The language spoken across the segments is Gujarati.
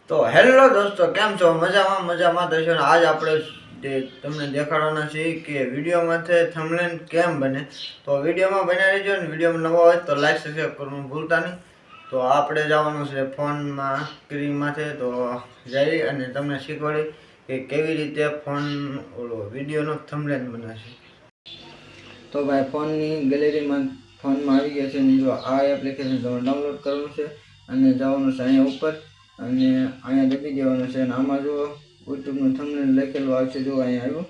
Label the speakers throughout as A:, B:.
A: તો હેલો દોસ્તો, કેમ છો? મજામાં થશો ને? આજ આપણે તમને દેખાડવાના છીએ કે વિડીયોમાંથી થંબનેલ કેમ બને. તો વિડીયોમાં બન્યા રહેજો ને. વિડીયોમાં નવા હોય તો લાઈક સબસ્ક્રાઈબ કરવાનું ભૂલતા નહીં. તો આપણે જવાનું છે ફોનમાં સ્ક્રીનમાંથી, તો જઈ અને તમને શીખવાડી કે કેવી રીતે વિડીયોનો થંબનેલ બનાવશે. તો ભાઈ ફોનની ગેલેરીમાં ફોનમાં આવી ગયા છે ને, જો આ એપ્લિકેશન તમે ડાઉનલોડ કરવાનું છે અને જવાનું છે અહીંયા ઉપર અને અહીંયા દબી દેવાનું છે. અને આમાં જો યુટ્યુબનું થંબનેલ લખેલું આવશે, જો અહીંયા આવ્યું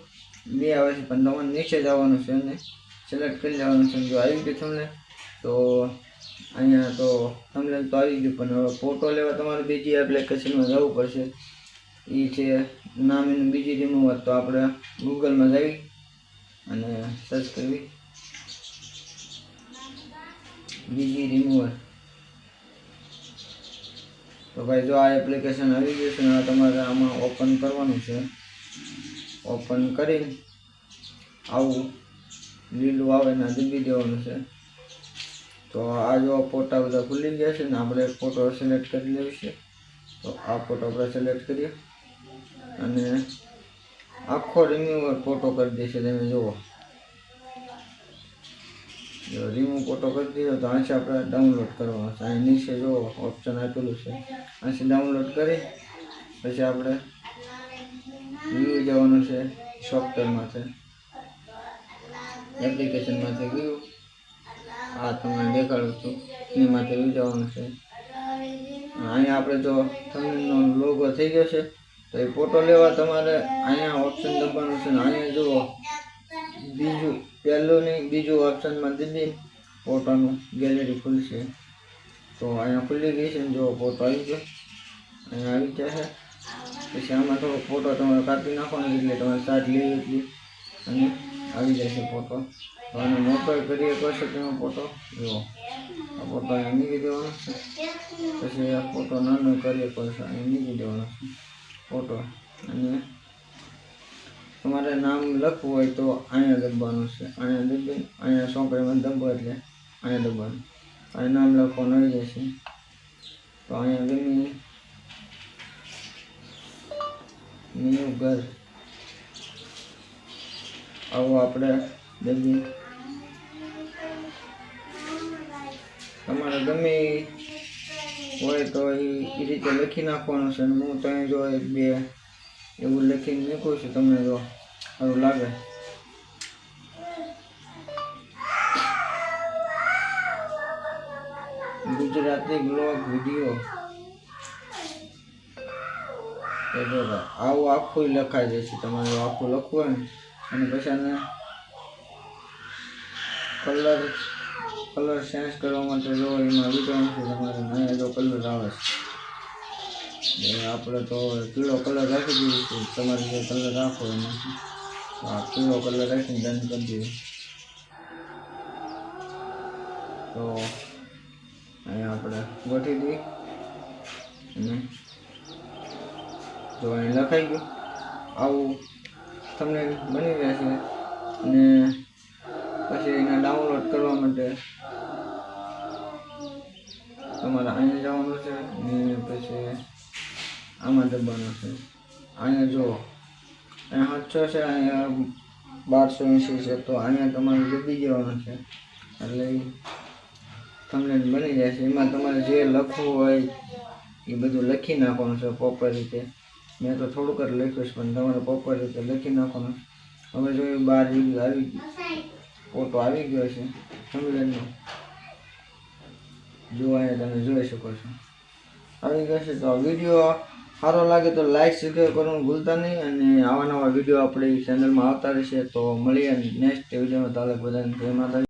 A: બે આવે છે, પણ તમારે નીચે જવાનું છે અને સિલેક્ટ કરી લેવાનું છે. જો આવી ગયું થંબનેલ તો અહીંયા તો થંબનેલ તો આવી ગયું, પણ હવે ફોટો લેવા તમારે બીજી એપ્લિકેશનમાં જવું પડશે. એ છે નામ એનું બીજી રીમૂવર. તો આપણે ગૂગલમાં જઈ અને સર્ચ કરવી બીજી રીમૂવર. તો ભાઈ જો આ એપ્લિકેશન આવી ગયું છે ને, તમારે આમાં ઓપન કરવાનું છે. ઓપન કરીને આવું લીલું આવે ને દબી દેવાનું છે. તો આ જો ફોટા બધા ખુલી ગયા છે ને, આપણે ફોટો સિલેક્ટ કરી લેવી છે. તો આ ફોટો આપણે સિલેક્ટ કરીએ અને આખો રિમૂવર ફોટો કરી દેશે. તમે જુઓ, જો રિમૂવ ફોટો કરી દીધો તો અહીંથી આપણે ડાઉનલોડ કરવાનો છે. અહીં નીચે જો ઓપ્શન આપેલું છે, અહીંથી ડાઉનલોડ કરી પછી આપણે વ્યૂ જવાનું છે. સોફ્ટવેરમાંથી એપ્લિકેશનમાંથી વ્યૂ, આ તમને દેખાડું છું, એમાંથી વ્યૂ જવાનું છે. અહીંયા આપણે જો થંબનેલનો લોગો થઈ ગયો છે, તો એ ફોટો લેવા તમારે અહીંયા ઓપ્શન દબાવવાનું છે. ને અહીંયા જુઓ પહેલું નહીં બીજું ઓપ્શનમાં દબી ફોટોનું ગેલેરી ખુલશે. તો અહીંયા ખુલી ગઈ છે ને, જો ફોટો આવી ગયો, અહીંયા આવી જશે. પછી આમાં થોડો ફોટો તમારે કાપી નાખવાનો, એટલે તમારે સાઈડ લેવી એટલી અને આવી જશે ફોટો. તો આને મોટો કરીએ કરશે તેનો ફોટો. જુઓ આ ફોટો અહીંયા મૂકી દેવાનો છે. પછી આ ફોટો નાનો કરીએ કરશે, અહીંયા મૂકી દેવાનો છે ફોટો. અને તમારે નામ લખવું હોય તો અહીંયા દબાવવાનું છે. અહીંયા દબી અહીંયા સોંકડીમાં દબો એટલે અહીંયા દબાવવાનું, અહીંયા નામ લખવાનું આવી જશે. તો અહીંયા ગમી ન્યૂ ઘર આવું આપણે દબી તમારે ગમે હોય તો એ રીતે લખી નાખવાનું છે. અને હું તો અહીં જો એક બે એવું લખીને મૂકું છું, તમને જો સારું લાગે. ગુજરાતી બ્લોગ વિડીયો આવું આખું લખાઈ જશે. તમારે આખું લખવું હોય ને, અને પછી આને કલર ચેન્જ કરવા માટે જો એમાં વિચારવાનું છે તમારે. અહીંયા જો કલર આવે છે, આપણે તો પીળો કલર રાખી દઈએ છીએ. તમારે જે કલર રાખો એમાં પીળો કલર રાખીને ડન કરી દઈએ. તો અહીંયા આપણે ગોઠવી દઈએ અને જો અહીં લખાઈ ગયું આવું થંબનેલ બની જશે. અને પછી એને ડાઉનલોડ કરવા માટે તમારે અહીંયા જવાનું છે ને પછી આમાં દબાવવાનું છે. અહીંયા જો અહીંયા 700 છે, અહીંયા 1280 છે. તો અહીંયા તમારે દબી જવાનું છે એટલે થંબનેલ બની જાય છે. એમાં તમારે જે લખવું હોય એ બધું લખી નાખવાનું છે પ્રોપર રીતે. મેં તો થોડુંક જ લખ્યું છે, પણ તમારે પ્રોપર રીતે લખી નાખવાનું. હવે જો એ બહાર આવી ફોટો આવી ગયો છે થંબનેલનો, જો અહીંયા તમે જોઈ શકો છો આવી ગયો છે. તો આ વિડીયો સારો લાગે તો લાઈક સબસ્ક્રાઈબ કરવાનું ભૂલતા નહીં. અને આવા નવા વિડીયો આપણી ચેનલમાં આવતા રહેશે. તો મળીએ નેક્સ્ટ વિડીયોમાં. તાલે બધાને જય માતા.